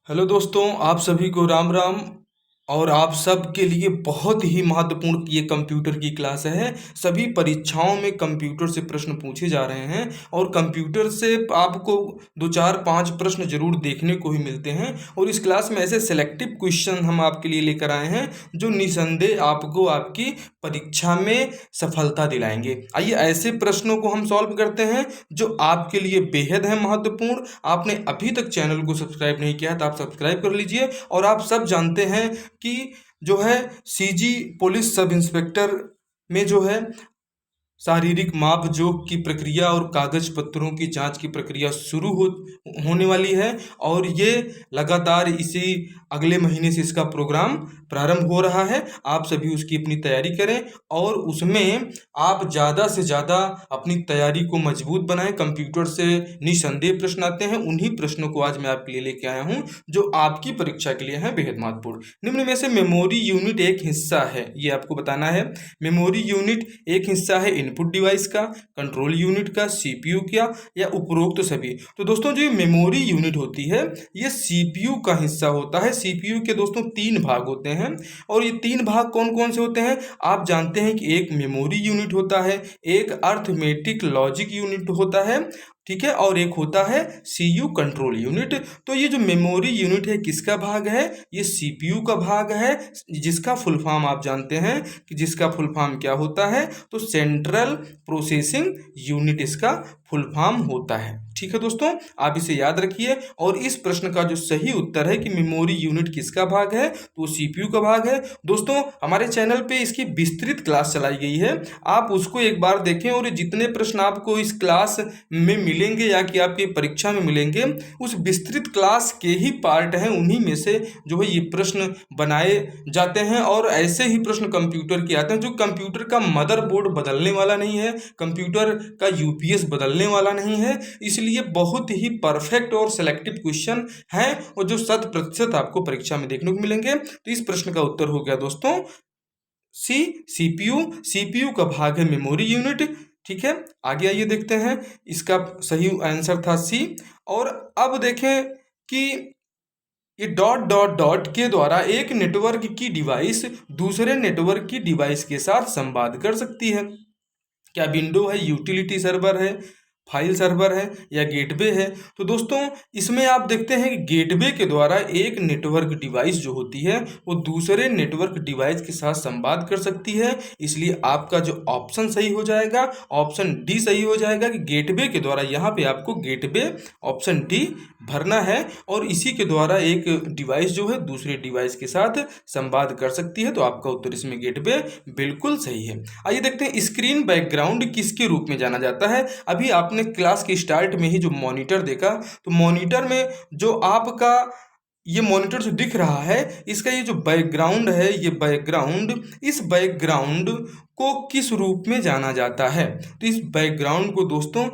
Hello दोस्तों, आप सभी को राम राम। और आप सब के लिए बहुत ही महत्वपूर्ण ये कंप्यूटर की क्लास है। सभी परीक्षाओं में कंप्यूटर से प्रश्न पूछे जा रहे हैं और कंप्यूटर से आपको 2 4 5 प्रश्न जरूर देखने को ही मिलते हैं। और इस क्लास में ऐसे सेलेक्टिव क्वेश्चन हम आपके लिए लेकर आए हैं जो निसंदेह आपको आपकी परीक्षा में सफलता दिलाएंगे। आइए ऐसे प्रश्नों को हम सॉल्व करते हैं जो आपके लिए बेहद है महत्वपूर्ण। आपने अभी तक चैनल को सब्सक्राइब नहीं किया है तो आप सब्सक्राइब कर लीजिए। और आप सब जानते हैं कि जो है सीजी पुलिस सब इंस्पेक्टर में जो है शारीरिक माप जोख की प्रक्रिया और कागज पत्रों की जांच की प्रक्रिया होने वाली है। और ये लगातार इसी अगले महीने से इसका प्रोग्राम प्रारंभ हो रहा है। आप सभी उसकी अपनी तैयारी करें और उसमें आप ज़्यादा से ज़्यादा अपनी तैयारी को मजबूत बनाएं। कंप्यूटर से निसंदेह प्रश्न आते हैं, उन्हीं प्रश्नों को आज मैं आपके लिए लेके आया हूं जो आपकी परीक्षा के लिए हैं बेहद महत्वपूर्ण। निम्न में से मेमोरी यूनिट एक हिस्सा है, ये आपको बताना है। मेमोरी यूनिट एक हिस्सा है इनपुट डिवाइस का, कंट्रोल यूनिट का, सीपीयू का या उपरोक्त सभी। तो दोस्तों जो मेमोरी यूनिट होती है ये सीपीयू का हिस्सा होता है। सीपीयू के दोस्तों 3 भाग होते हैं और ये 3 भाग कौन कौन से होते हैं आप जानते हैं कि एक मेमोरी यूनिट होता है, एक अर्थमेटिक लॉजिक यूनिट होता है, ठीक है, और एक होता है सीयू कंट्रोल यूनिट। तो ये जो मेमोरी यूनिट है किसका भाग है? ये सीपीयू का भाग है, जिसका फुल फॉर्म आप जानते हैं कि जिसका फुल फॉर्म क्या होता है, तो सेंट्रल प्रोसेसिंग यूनिट इसका फुल फॉर्म होता है। ठीक है दोस्तों, आप इसे याद रखिए। और इस प्रश्न का जो सही उत्तर है कि मेमोरी यूनिट किसका भाग है, तो सीपीयू का भाग है। दोस्तों हमारे चैनल पे इसकी विस्तृत क्लास चलाई गई है, आप उसको एक बार देखें। और जितने प्रश्न आपको इस क्लास में मिलेंगे या कि आपकी परीक्षा में मिलेंगे उस विस्तृत क्लास के ही पार्ट हैं, उन्हीं में से जो है ये प्रश्न बनाए जाते हैं। और ऐसे ही प्रश्न कंप्यूटर के आते हैं जो कंप्यूटर का मदरबोर्ड बदलने वाला नहीं है, कंप्यूटर का यूपीएस बदलने वाला नहीं है। इसलिए बहुत ही परफेक्ट और सेलेक्टिव क्वेश्चन हैं और जो 100% आपको परीक्षा में देखने को मिलेंगे। तो इस प्रश्न का उत्तर हो गया दोस्तों सी, सीपीयू। सीपीयू का भाग है मेमोरी यूनिट। ठीक है, आगे आइए देखते हैं। इसका सही आंसर था सी। और अब देखें कि ये डॉट डॉट डॉट के द्वारा एक नेटवर्क की डिवाइस दूसरे नेटवर्क की डिवाइस के साथ संवाद कर सकती है। क्या विंडो है, यूटिलिटी सर्वर है, फाइल सर्वर है या गेटवे है? तो दोस्तों इसमें आप देखते हैं कि गेटवे के द्वारा एक नेटवर्क डिवाइस जो होती है वो दूसरे नेटवर्क डिवाइस के साथ संवाद कर सकती है। इसलिए आपका जो ऑप्शन सही हो जाएगा, ऑप्शन डी सही हो जाएगा कि गेटवे के द्वारा। यहाँ पे आपको गेटवे ऑप्शन डी भरना है और इसी के द्वारा एक डिवाइस जो है दूसरे डिवाइस के साथ संवाद कर सकती है। तो आपका उत्तर इसमें गेटवे बिल्कुल सही है। आइए देखते हैं स्क्रीन बैकग्राउंड किसके रूप में जाना जाता है। अभी आपने क्लास के स्टार्ट में ही जो मॉनिटर देखा, तो मॉनिटर में जो आपका ये मॉनिटर जो दिख रहा है इसका ये जो बैकग्राउंड है, ये बैकग्राउंड, इस बैकग्राउंड को किस रूप में जाना जाता है? तो इस बैकग्राउंड को दोस्तों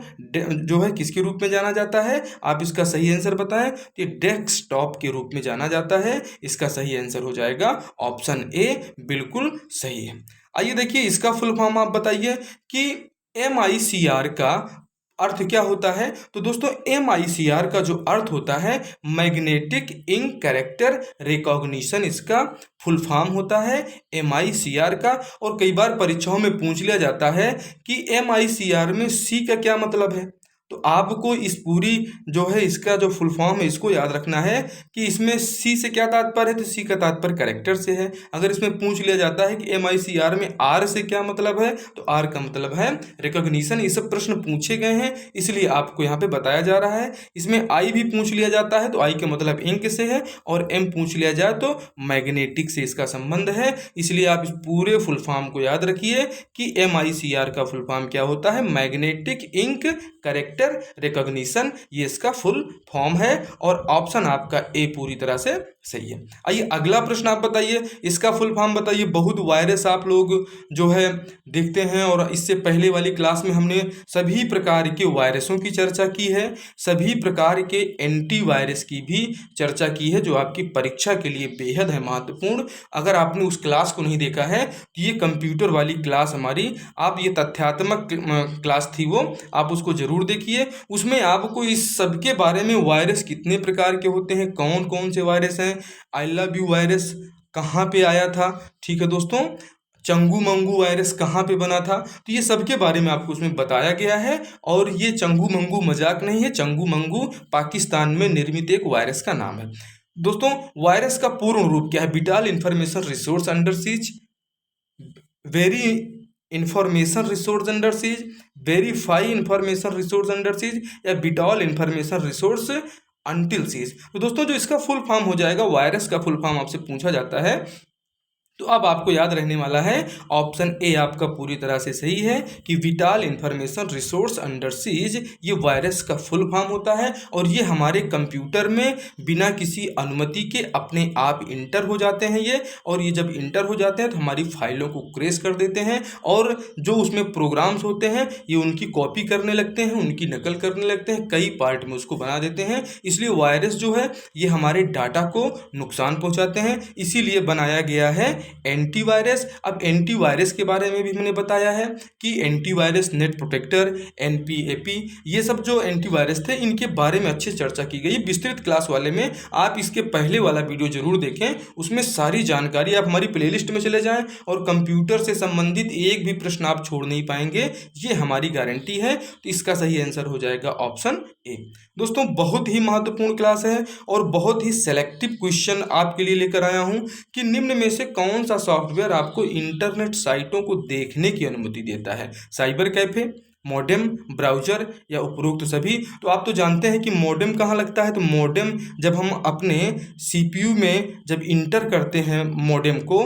जो है किसके रूप में जाना जाता है? आप इसका सही आंसर बताएं। तो ये डेस्कटॉप के रूप में जाना जाता है। इसका सही आंसर हो जाएगा ऑप्शन ए, बिल्कुल सही है। आइए देखिए इसका फुल फॉर्म आप बताइए कि MICR का अर्थ क्या होता है? तो दोस्तों MICR का जो अर्थ होता है मैग्नेटिक इंक कैरेक्टर रिकॉग्निशन, इसका फुल फॉर्म होता है MICR का। और कई बार परीक्षाओं में पूछ लिया जाता है कि MICR में C का क्या मतलब है। तो आपको इस पूरी जो है इसका जो फुल फॉर्म है इसको याद रखना है कि इसमें सी से क्या तात्पर्य है, तो सी का तात्पर्य कैरेक्टर से है। अगर इसमें पूछ लिया जाता है कि MICR में आर से क्या मतलब है, तो आर का मतलब है रिकॉग्निशन। ये सब प्रश्न पूछे गए हैं इसलिए आपको यहाँ पे बताया जा रहा है। इसमें आई भी पूछ लिया जाता है तो आई का मतलब इंक से है, और एम पूछ लिया जाए तो मैग्नेटिक से इसका संबंध है। इसलिए आप इस पूरे फुल फॉर्म को याद रखिए कि MICR का फुल फॉर्म क्या होता है, मैग्नेटिक इंक कैरेक्टर रिकॉग्निशन, ये इसका फुल फॉर्म है। और ऑप्शन आपका ए पूरी तरह से सही है। आइए अगला प्रश्न आप बताइए, इसका फुल फॉर्म बताइए। बहुत वायरस आप लोग जो है देखते हैं और इससे पहले वाली क्लास में हमने सभी प्रकार के वायरसों की चर्चा की है, सभी प्रकार के एंटीवायरस की भी चर्चा की है जो आपकी परीक्षा के लिए बेहद है महत्वपूर्ण। अगर आपने उस क्लास को नहीं देखा है तो ये कंप्यूटर वाली क्लास हमारी, आप ये तथ्यात्मक क्लास थी वो, आप उसको जरूर देखिए। देखिए उसमें आपको इस सब के बारे में, वायरस कितने प्रकार के होते हैं, कौन कौन से वायरस हैं, आई लव यू वायरस कहाँ पे आया था, ठीक है दोस्तों, चंगू मंगू वायरस कहाँ पे बना था, तो ये सब के बारे में आपको उसमें बताया गया है। और ये चंगू मंगू मजाक नहीं है, चंगू मंगू पाकिस्तान में निर्मित एक वायरस का नाम है। दोस्तों वायरस का पूर्ण रूप क्या है? Vital information resource under siege, very information resource under siege, verify information resource under siege, या vital information resource until siege. तो दोस्तों जो इसका फुल फॉर्म हो जाएगा, वायरस का फुल फॉर्म आपसे पूछा जाता है, तो अब आपको याद रहने वाला है ऑप्शन ए आपका पूरी तरह से सही है कि vital information resource under seize ये वायरस का फुल फॉर्म होता है। और ये हमारे कंप्यूटर में बिना किसी अनुमति के अपने आप इंटर हो जाते हैं ये, और ये जब इंटर हो जाते हैं तो हमारी फाइलों को क्रैश कर देते हैं, और जो उसमें प्रोग्राम्स होते हैं ये उनकी कॉपी करने लगते हैं, उनकी नकल करने लगते हैं, कई पार्ट में उसको बना देते हैं। इसलिए वायरस जो है ये हमारे डाटा को नुकसान पहुंचाते हैं, इसीलिए बनाया गया है एंटीवायरस। अब एंटीवायरस के बारे में भी मैंने बताया है कि एंटीवायरस नेट प्रोटेक्टर, एनपीएपी, ये सब जो एंटीवायरस थे इनके बारे में अच्छी चर्चा की गई विस्तृत क्लास वाले में। आप इसके पहले वाला वीडियो जरूर देखें, उसमें सारी जानकारी, आप हमारी प्लेलिस्ट में चले जाएं और कंप्यूटर से संबंधित एक भी प्रश्न आप छोड़ नहीं पाएंगे, ये हमारी गारंटी है। तो इसका सही आंसर हो जाएगा ऑप्शन ए। दोस्तों बहुत ही महत्वपूर्ण क्लास है और बहुत ही सेलेक्टिव क्वेश्चन आपके लिए लेकर आया हूं कि निम्न में से कौन सा सॉफ्टवेयर आपको इंटरनेट साइटों को देखने की अनुमति देता है? साइबर कैफे, मॉडेम, ब्राउजर या उपरोक्त सभी? तो आप तो जानते हैं कि मॉडेम कहाँ लगता है। तो मॉडेम जब हम अपने सीपीयू में जब इंटर करते हैं मॉडेम को,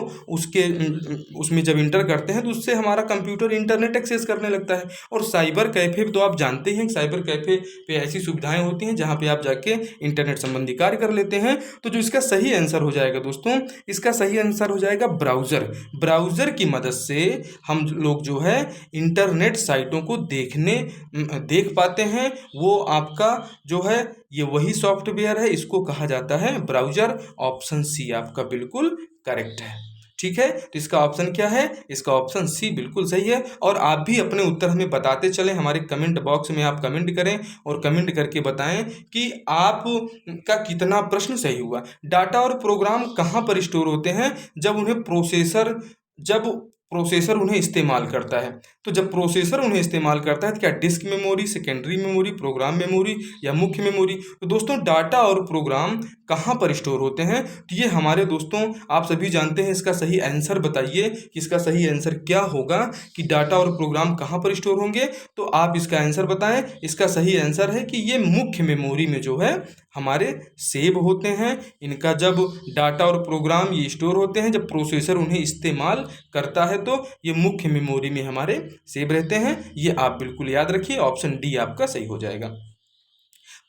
उसमें जब इंटर करते हैं तो उससे हमारा कंप्यूटर इंटरनेट एक्सेस करने लगता है। और साइबर कैफे तो आप जानते हैं कि साइबर कैफे पे ऐसी सुविधाएं होती हैं जहाँ पे आप जाके इंटरनेट संबंधी कार्य कर लेते हैं। तो जो इसका सही आंसर हो जाएगा दोस्तों, इसका सही आंसर हो जाएगा ब्राउज़र। ब्राउज़र की मदद से हम लोग जो है इंटरनेट साइटों को देख पाते हैं। वो आपका जो है ये वही सॉफ्टवेयर है, इसको कहा जाता है ब्राउज़र। ऑप्शन सी आपका बिल्कुल करेक्ट है, ठीक है। तो इसका ऑप्शन क्या है? इसका ऑप्शन सी बिल्कुल सही है। और आप भी अपने उत्तर हमें बताते चलें, हमारे कमेंट बॉक्स में आप कमेंट करें और कमेंट करके बताएं कि आपका कितना प्रश्न सही हुआ। डाटा और प्रोग्राम कहाँ पर स्टोर होते हैं? जब प्रोसेसर उन्हें इस्तेमाल करता है। तो जब प्रोसेसर उन्हें इस्तेमाल करता है तो क्या disk memory, secondary memory, program memory या मुख्य मेमोरी? तो दोस्तों डाटा और प्रोग्राम कहाँ पर स्टोर होते हैं? तो ये हमारे दोस्तों आप सभी जानते हैं। इसका सही आंसर बताइए कि इसका सही आंसर क्या होगा कि डाटा और प्रोग्राम कहाँ पर स्टोर होंगे। तो आप इसका आंसर बताएं। इसका सही आंसर है कि ये मुख्य मेमोरी में जो है हमारे सेव होते हैं। इनका जब डाटा और प्रोग्राम ये स्टोर होते हैं, जब प्रोसेसर उन्हें इस्तेमाल करता है तो ये मुख्य मेमोरी में हमारे सेव रहते हैं। ये आप बिल्कुल याद रखिए, ऑप्शन डी आपका सही हो जाएगा।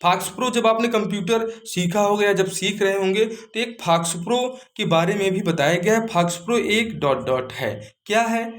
फॉक्स प्रो जब आपने कंप्यूटर सीखा होगा या जब सीख रहे होंगे तो एक फॉक्स प्रो के बारे में भी बताया गया है। फॉक्स प्रो एक डॉट डॉट है, क्या है?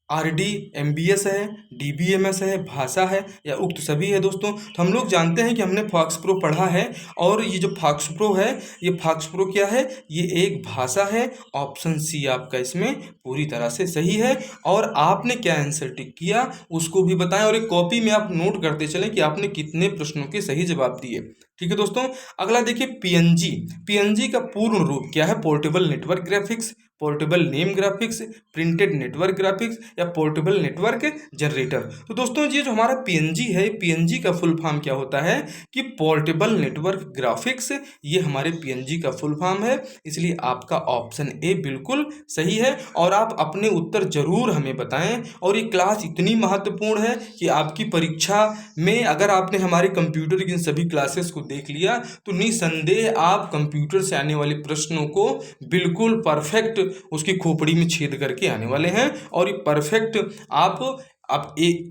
आरडी एमबीएस है, डीबीएमएस है, भाषा है या उक्त सभी है? दोस्तों तो हम लोग जानते हैं कि हमने फॉक्स प्रो पढ़ा है, और ये जो फॉक्स प्रो है, ये फॉक्स प्रो क्या है? ये एक भाषा है। ऑप्शन सी आपका इसमें पूरी तरह से सही है। और आपने क्या आंसर टिक किया उसको भी बताएं, और एक कॉपी में आप नोट करते चलें कि आपने कितने प्रश्नों के सही जवाब दिए, ठीक है दोस्तों। अगला देखिए पीएनजी। पीएनजी का पूर्ण रूप क्या है? Portable network graphics, portable name graphics, printed network graphics या पोर्टेबल नेटवर्क जनरेटर? तो दोस्तों ये जो हमारा पीएनजी है, पीएनजी का फुल फॉर्म क्या होता है कि पोर्टेबल नेटवर्क ग्राफिक्स, ये हमारे पीएनजी का फुल फॉर्म है। इसलिए आपका ऑप्शन ए बिल्कुल सही है। और आप अपने उत्तर जरूर हमें बताएं। और ये क्लास इतनी महत्वपूर्ण है कि आपकी परीक्षा में अगर आपने हमारे कंप्यूटर की सभी क्लासेस को देख लिया तो निसंदेह आप कंप्यूटर से आने वाले प्रश्नों को बिल्कुल परफेक्ट उसकी खोपड़ी में छेद करके आने वाले हैं। और ये परफेक्ट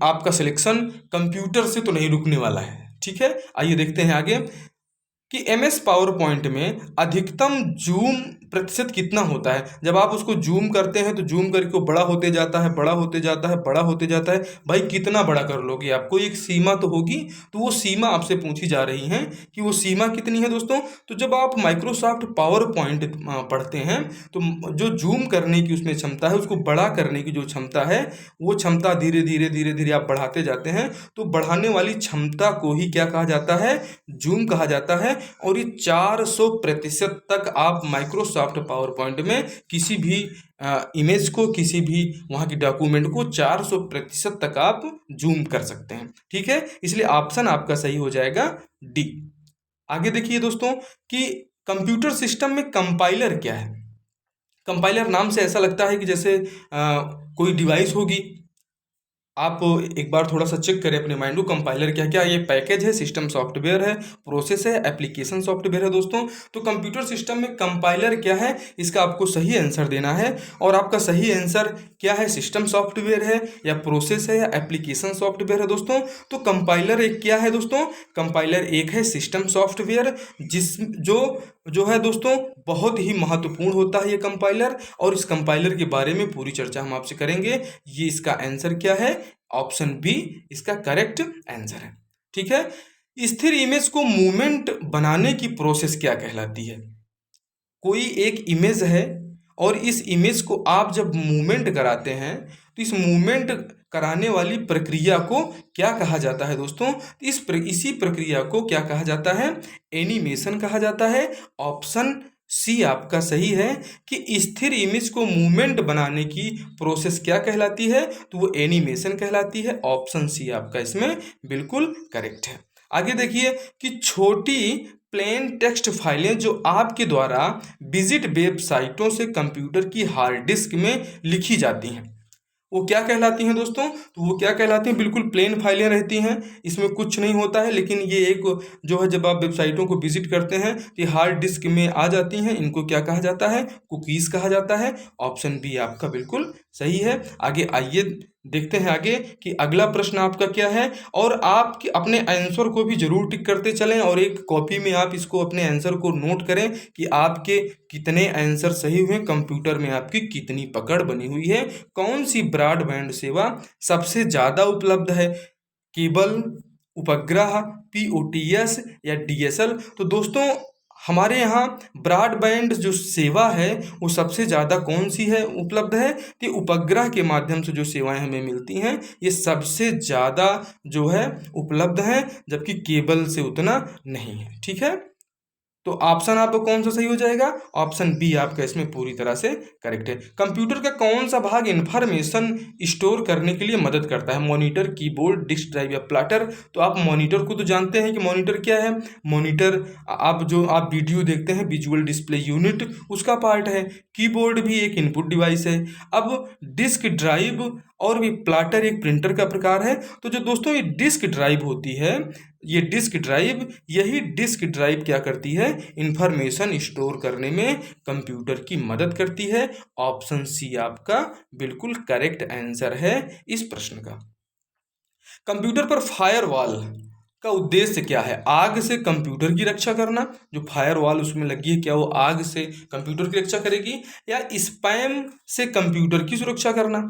आपका सिलेक्शन कंप्यूटर से तो नहीं रुकने वाला है, ठीक है। आइए देखते हैं आगे कि MS पावर पॉइंट में अधिकतम जूम प्रतिशत कितना होता है। जब आप उसको जूम करते हैं तो जूम करके वो बड़ा होते जाता है, बड़ा होते जाता है, बड़ा होते जाता है। भाई कितना बड़ा कर लोगे, आपको एक सीमा तो होगी। तो वो सीमा आपसे पूछी जा रही है कि वो सीमा कितनी है दोस्तों। तो जब आप माइक्रोसॉफ्ट पावर पॉइंट पढ़ते हैं तो जो जूम करने की उसमें क्षमता है, उसको बड़ा करने की जो क्षमता है, वो क्षमता धीरे धीरे धीरे धीरे आप बढ़ाते जाते हैं। तो बढ़ाने वाली क्षमता को ही क्या कहा जाता है, जूम कहा जाता है। और ये 400% तक आप माइक्रोसॉफ्ट पावर पॉइंट में किसी भी इमेज को, किसी भी वहाँ की डॉक्यूमेंट को 400% तक आप जूम कर सकते हैं। ठीक है, इसलिए ऑप्शन आपका सही हो जाएगा डी। आगे देखिए दोस्तों कि कंप्यूटर सिस्टम में कंपाइलर क्या है। कंपाइलर नाम से ऐसा लगता है कि जैसे कोई डिवाइस होगी। आप एक बार थोड़ा सा चेक करें अपने माइंड को, कंपाइलर क्या क्या, ये पैकेज है, सिस्टम सॉफ्टवेयर है, प्रोसेस है, एप्लीकेशन सॉफ्टवेयर है दोस्तों। तो कंप्यूटर सिस्टम में कंपाइलर क्या है, इसका आपको सही आंसर देना है। और आपका सही आंसर क्या है, सिस्टम सॉफ्टवेयर है या प्रोसेस है या एप्लीकेशन सॉफ्टवेयर है दोस्तों। तो कंपाइलर एक क्या है दोस्तों, कंपाइलर एक है सिस्टम सॉफ्टवेयर, जो है दोस्तों बहुत ही महत्वपूर्ण होता है ये कंपाइलर। और इस कंपाइलर के बारे में पूरी चर्चा हम आपसे करेंगे। ये इसका आंसर क्या है, ऑप्शन बी इसका करेक्ट आंसर है। ठीक है, स्थिर इमेज को मूवमेंट बनाने की प्रोसेस क्या कहलाती है। कोई एक इमेज है और इस इमेज को आप जब मूवमेंट कराते हैं तो इस मूवमेंट कराने वाली प्रक्रिया को क्या कहा जाता है दोस्तों। इसी प्रक्रिया को क्या कहा जाता है, एनिमेशन कहा जाता है। ऑप्शन सी आपका सही है कि स्थिर इमेज को मूवमेंट बनाने की प्रोसेस क्या कहलाती है, तो वो एनिमेशन कहलाती है। ऑप्शन सी आपका इसमें बिल्कुल करेक्ट है। आगे देखिए कि छोटी प्लेन टेक्स्ट फाइलें जो आपके द्वारा विजिट वेबसाइटों से कंप्यूटर की हार्ड डिस्क में लिखी जाती हैं, वो क्या कहलाती हैं दोस्तों। तो वो क्या कहलाती हैं, बिल्कुल प्लेन फाइलें रहती हैं, इसमें कुछ नहीं होता है। लेकिन ये एक जो है, जब आप वेबसाइटों को विजिट करते हैं तो ये हार्ड डिस्क में आ जाती हैं। इनको क्या कहा जाता है, कुकीज़ कहा जाता है। ऑप्शन बी आपका बिल्कुल सही है। आगे आइए देखते हैं आगे कि अगला प्रश्न आपका क्या है। और आप अपने आंसर को भी जरूर टिक करते चलें और एक कॉपी में आप इसको अपने आंसर को नोट करें कि आपके कितने आंसर सही हुए, कंप्यूटर में आपकी कितनी पकड़ बनी हुई है। कौन सी ब्रॉडबैंड सेवा सबसे ज़्यादा उपलब्ध है, केबल, उपग्रह, POTS या DSL। तो दोस्तों हमारे यहाँ ब्रॉडबैंड जो सेवा है वो सबसे ज़्यादा कौन सी है उपलब्ध है, कि उपग्रह के माध्यम से जो सेवाएं हमें मिलती हैं ये सबसे ज़्यादा जो है उपलब्ध हैं, जबकि केबल से उतना नहीं है। ठीक है, तो ऑप्शन आपका कौन सा सही हो जाएगा, ऑप्शन बी आपका इसमें पूरी तरह से करेक्ट है। कंप्यूटर का कौन सा भाग इंफॉर्मेशन स्टोर करने के लिए मदद करता है, मॉनिटर, कीबोर्ड, डिस्क ड्राइव या प्लॉटर। तो आप मॉनिटर को तो जानते हैं कि मॉनिटर क्या है। मॉनिटर आप वीडियो देखते हैं, विजुअल डिस्प्ले यूनिट उसका पार्ट है। कीबोर्ड भी एक इनपुट डिवाइस है। अब डिस्क ड्राइव और भी प्लॉटर एक प्रिंटर का प्रकार है। तो जो दोस्तों ये डिस्क ड्राइव होती है, ये डिस्क ड्राइव, यही डिस्क ड्राइव क्या करती है, इंफॉर्मेशन स्टोर करने में कंप्यूटर की मदद करती है। ऑप्शन सी आपका बिल्कुल करेक्ट आंसर है इस प्रश्न का। कंप्यूटर पर फायरवॉल का उद्देश्य क्या है, आग से कंप्यूटर की रक्षा करना। जो फायरवॉल उसमें लगी है, क्या वो आग से कंप्यूटर की रक्षा करेगी, या स्पैम से कंप्यूटर की सुरक्षा करना,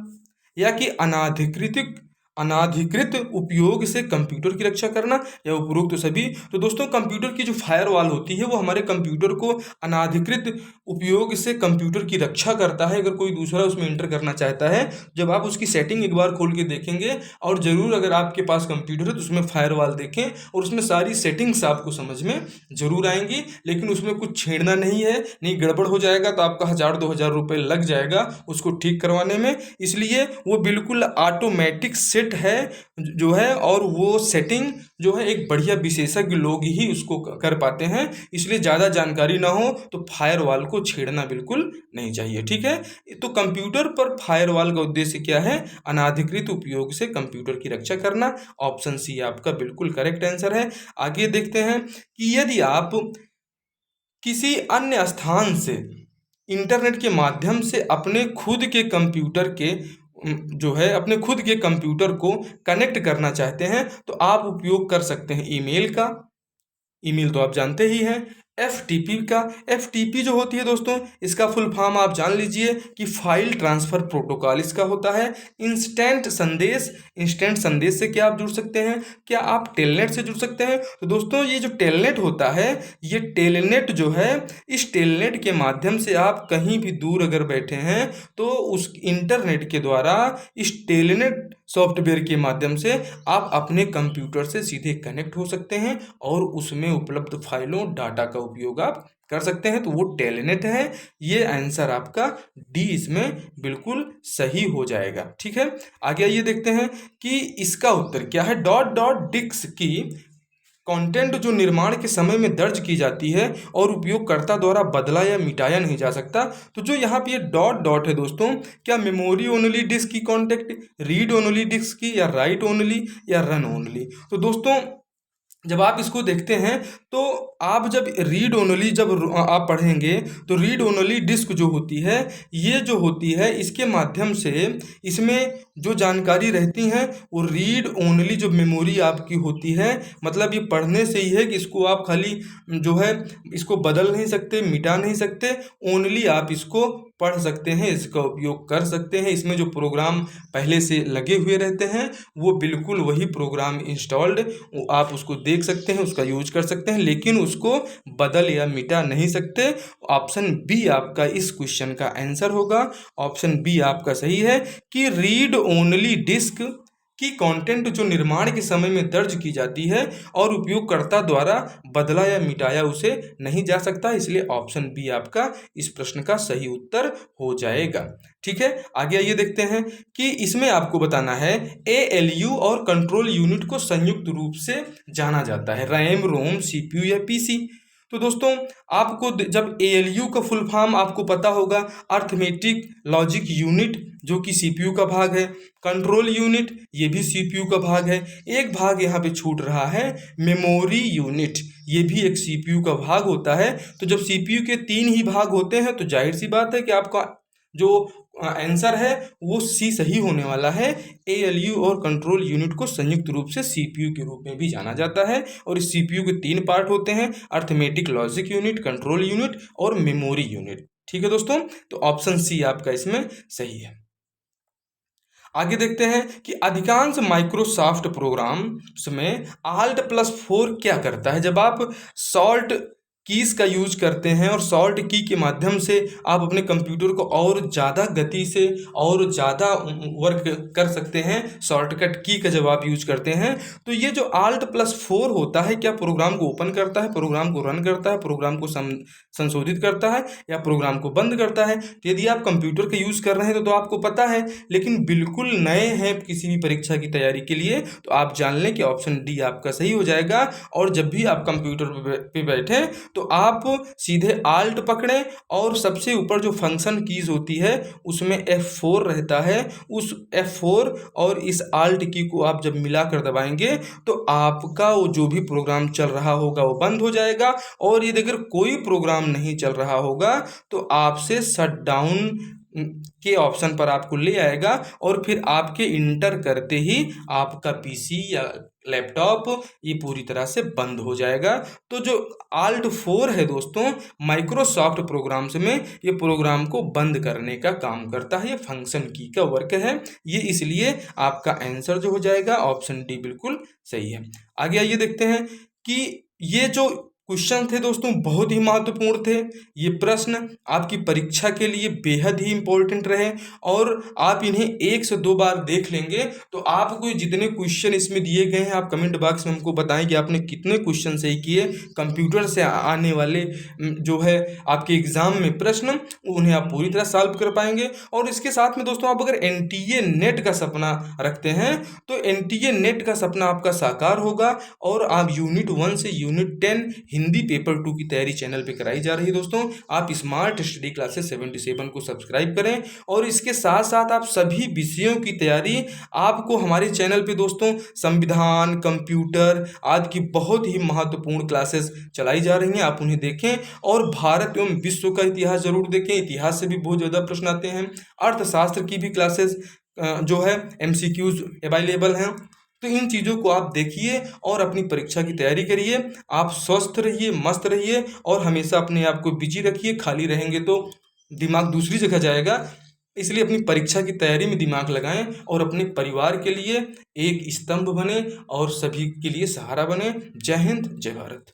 या कि अनाधिकृत उपयोग से कंप्यूटर की रक्षा करना, या उपरोक्त तो सभी। तो दोस्तों कंप्यूटर की जो फायरवॉल होती है वो हमारे कंप्यूटर को अनाधिकृत उपयोग से कंप्यूटर की रक्षा करता है। अगर कोई दूसरा उसमें इंटर करना चाहता है, जब आप उसकी सेटिंग एक बार खोल के देखेंगे, और ज़रूर अगर आपके पास कंप्यूटर है तो उसमें फायरवॉल देखें और उसमें सारी सेटिंग्स आपको समझ में ज़रूर आएंगी। लेकिन उसमें कुछ छेड़ना नहीं है, नहीं गड़बड़ हो जाएगा तो आपका 1000-2000 रुपये लग जाएगा उसको ठीक करवाने में। इसलिए वो बिल्कुल ऑटोमेटिक सेट है जो है, और वो सेटिंग जो है एक बढ़िया विशेषज्ञ लोग ही उसको कर पाते हैं। इसलिए ज़्यादा जानकारी ना हो तो फायरवॉल को छेड़ना बिल्कुल नहीं चाहिए। ठीक है, तो कंप्यूटर पर फायरवॉल का उद्देश्य क्या है, अनाधिकृत उपयोग से कंप्यूटर की रक्षा करना। ऑप्शन सी आपका बिल्कुल करेक्ट आंसर है। आगे देखते हैं कि यदि आप किसी अन्य स्थान से इंटरनेट के माध्यम से अपने खुद के कंप्यूटर के जो है अपने खुद के कंप्यूटर को कनेक्ट करना चाहते हैं तो आप उपयोग कर सकते हैं ईमेल का, ईमेल तो आप जानते ही हैं। FTP का, FTP जो होती है दोस्तों, इसका फुल फॉर्म आप जान लीजिए कि फाइल ट्रांसफ़र प्रोटोकॉल इसका होता है। इंस्टेंट संदेश, इंस्टेंट संदेश से क्या आप जुड़ सकते हैं? क्या आप टेलनेट से जुड़ सकते हैं? तो दोस्तों ये जो टेलनेट होता है, ये टेलनेट जो है, इस टेलनेट के माध्यम से आप कहीं भी दूर अगर बैठे हैं तो उस इंटरनेट के द्वारा इस टेलनेट सॉफ्टवेयर के माध्यम से आप अपने कंप्यूटर से सीधे कनेक्ट हो सकते हैं और उसमें उपलब्ध फाइलों, डाटा का उपयोग आप कर सकते हैं। तो वो टेलनेट है। ये आंसर आपका डी इसमें बिल्कुल सही हो जाएगा। ठीक है, आगे आइए देखते हैं कि इसका उत्तर क्या है। डॉट डॉट डिस्क की कंटेंट जो निर्माण के समय में दर्ज की जाती है और उपयोगकर्ता द्वारा बदला या मिटाया नहीं जा सकता। तो जो यहाँ पे ये डॉट डॉट है दोस्तों, क्या मेमोरी ओनली डिस्क की कॉन्टेक्ट, रीड ओनली डिस्क की, या राइट ओनली, या रन ओनली? तो दोस्तों जब आप इसको देखते हैं तो आप जब रीड ओनली जब आप पढ़ेंगे तो रीड ओनली डिस्क जो होती है, ये जो होती है, इसके माध्यम से इसमें जो जानकारी रहती हैं वो रीड ओनली जो मेमोरी आपकी होती है, मतलब ये पढ़ने से ही है कि इसको आप खाली जो है इसको बदल नहीं सकते, मिटा नहीं सकते, ओनली आप इसको पढ़ सकते हैं, इसका उपयोग कर सकते हैं। इसमें जो प्रोग्राम पहले से लगे हुए रहते हैं वो बिल्कुल वही प्रोग्राम इंस्टॉल्ड, आप उसको देख सकते हैं, उसका यूज कर सकते हैं, लेकिन उसको बदल या मिटा नहीं सकते। ऑप्शन बी आपका इस क्वेश्चन का आंसर होगा। ऑप्शन बी आपका सही है कि रीड ओनली डिस्क की कंटेंट जो निर्माण के समय में दर्ज की जाती है और उपयोगकर्ता द्वारा बदला या मिटाया उसे नहीं जा सकता, इसलिए ऑप्शन बी आपका इस प्रश्न का सही उत्तर हो जाएगा। ठीक है, आगे आइए देखते हैं कि इसमें आपको बताना है ALU और कंट्रोल यूनिट को संयुक्त रूप से जाना जाता है, रैम, रोम, CPU या PC। तो दोस्तों आपको जब ALU का फुल फॉर्म आपको पता होगा, अर्थमेटिक लॉजिक यूनिट, जो कि CPU का भाग है। कंट्रोल यूनिट, ये भी CPU का भाग है। एक भाग यहाँ पे छूट रहा है, मेमोरी यूनिट, ये भी एक CPU का भाग होता है। तो जब CPU के 3 ही भाग होते हैं तो जाहिर सी बात है कि आपका जो आंसर है वो सी सही होने वाला है। ALU और कंट्रोल यूनिट को संयुक्त रूप से CPU के रूप में भी जाना जाता है और इस CPU के 3 पार्ट होते हैं, arithmetic logic unit, control unit और मेमोरी यूनिट। ठीक है दोस्तों, तो ऑप्शन सी आपका इसमें सही है। आगे देखते हैं कि अधिकांश माइक्रोसॉफ्ट प्रोग्राम्स में Alt+4 क्या करता है। जब आप सॉल्ट कीज का यूज करते हैं और सॉल्ट की के माध्यम से आप अपने कंप्यूटर को और ज़्यादा गति से और ज़्यादा वर्क कर सकते हैं, शॉर्टकट की का जब आप यूज करते हैं, तो ये जो Alt+4 होता है, क्या प्रोग्राम को ओपन करता है, प्रोग्राम को रन करता है, प्रोग्राम को संशोधित करता है, या प्रोग्राम को बंद करता है? तो यदि आप कंप्यूटर का यूज़ कर रहे हैं तो आपको पता है, लेकिन बिल्कुल नए हैं किसी भी परीक्षा की तैयारी के लिए, तो आप जान लें कि ऑप्शन डी आपका सही हो जाएगा। और जब भी आप कंप्यूटर पे बैठें तो आप सीधे आल्ट पकड़ें और सबसे ऊपर जो फंक्शन कीज होती है उसमें F4 रहता है, उस F4 और इस आल्ट की को आप जब मिलाकर दबाएंगे तो आपका वो जो भी प्रोग्राम चल रहा होगा वो बंद हो जाएगा। और यदि अगर कोई प्रोग्राम नहीं चल रहा होगा तो आपसे शट डाउन के ऑप्शन पर आपको ले आएगा और फिर आपके इंटर करते ही आपका PC या लैपटॉप ये पूरी तरह से बंद हो जाएगा। तो जो Alt+4 है दोस्तों, माइक्रोसॉफ्ट प्रोग्राम्स में ये प्रोग्राम को बंद करने का काम करता है, ये फंक्शन की का वर्क है, ये इसलिए आपका आंसर जो हो जाएगा ऑप्शन डी बिल्कुल सही है। आगे आइए देखते हैं कि ये जो क्वेश्चन थे दोस्तों बहुत ही महत्वपूर्ण थे। ये प्रश्न आपकी परीक्षा के लिए बेहद ही इम्पोर्टेंट रहे और आप इन्हें 1 से 2 बार देख लेंगे तो आपको जितने क्वेश्चन इसमें दिए गए हैं, आप कमेंट बॉक्स में हमको बताएं कि आपने कितने क्वेश्चन सही किए। कंप्यूटर से आने वाले जो है आपके एग्जाम में प्रश्न, उन्हें आप पूरी तरह सॉल्व कर पाएंगे। और इसके साथ में दोस्तों आप अगर NTA नेट का सपना रखते हैं तो NTA नेट का सपना आपका साकार होगा और आप यूनिट 1 से यूनिट 10 हिंदी पेपर 2 की तैयारी चैनल पे कराई जा रही है। दोस्तों आप स्मार्ट स्टडी क्लासेस 77 को सब्सक्राइब करें और इसके साथ साथ आप सभी विषयों की तैयारी आपको हमारे चैनल पे दोस्तों संविधान, कंप्यूटर आदि की बहुत ही महत्वपूर्ण क्लासेस चलाई जा रही हैं, आप उन्हें देखें। और भारत एवं विश्व का इतिहास जरूर देखें, इतिहास से भी बहुत ज़्यादा प्रश्न आते हैं। अर्थशास्त्र की भी क्लासेस जो है MCQs अवेलेबल हैं, तो इन चीज़ों को आप देखिए और अपनी परीक्षा की तैयारी करिए। आप स्वस्थ रहिए, मस्त रहिए और हमेशा अपने आप को बिजी रखिए। खाली रहेंगे तो दिमाग दूसरी जगह जाएगा। इसलिए अपनी परीक्षा की तैयारी में दिमाग लगाएं और अपने परिवार के लिए एक स्तंभ बने और सभी के लिए सहारा बने। जय हिंद, जय भारत।